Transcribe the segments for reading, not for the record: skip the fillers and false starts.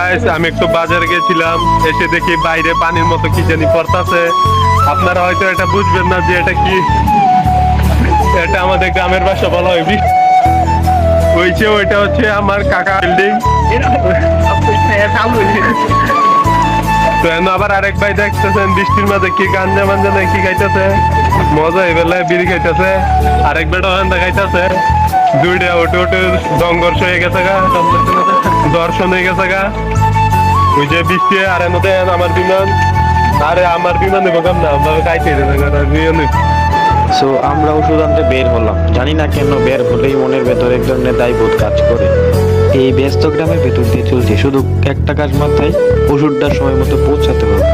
Guys আমি একটু বাজারে গেছিলাম, এসে দেখি বাইরে পানির মতো কি জানি পড়তাছে। আপনারা হয়তো এটা বুঝবেন না যে এটা কি। এটা আমাদের গ্রামের ভাষা বলা হয় ওইটা হচ্ছে আমার কাকা বিল্ডিং। তো আবার আরেক ভাই দেখতেছেন বৃষ্টির মাঝে কি গাঞ্জা মাঞ্জা কি খাইতেছে, মজা এই বেলায় বিড়ি খাইতেছে। আরেক বেটা ওখানটা খাইতেছে। দুইটা ওটে ওটে সংঘর্ষ হয়ে গেছে গা, দর্শন হয়ে গেছে গা। ওই যে বৃষ্টি আর এমতে আমার বিমান, আরে আমার বিমান নেবো কাম না খাইতে সো আমরা ওষুধ আনতে বের হলাম, জানি না কেন বের হলেই মনের ভেতর এক ধরনের দায়বোধ কাজ করে। এই ব্যস্ত গ্রামের ভেতর দিয়ে চলছে, শুধু একটা কাজ মাথায়, ওষুধটা সময় মতো পৌঁছাতে হবে।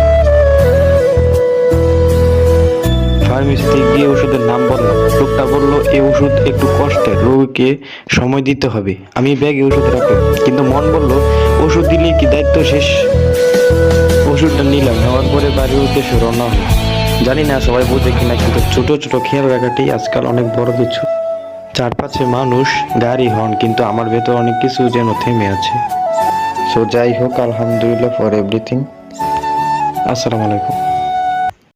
ফার্মেসিতে গিয়ে ওষুধের নাম বললাম, লোকটা বললো এই ওষুধ একটু কষ্টের, রোগীকে সময় দিতে হবে। আমি ব্যাগে ওষুধ রাখলাম, কিন্তু মন বললো ওষুধ দিলেই কি দায়িত্ব শেষ? ওষুধটা নিলাম, নেওয়ার পরে বাড়ির উদ্দেশ্যে রওনা হলো। জানি না সবাই বোঝে কিনা, কিন্তু ছোট ছোট খেয়াল রাখাটি আজকাল অনেক বড় কিছু। চারপাশে মানুষ, গাড়ি, হর্ন, কিন্তু আমার ভেতর অনেক কিছু যেন থেমে আছে। সো যাই হোক, আলহামদুলিল্লাহ ফর এভরিথিং। আসসালামু আলাইকুম।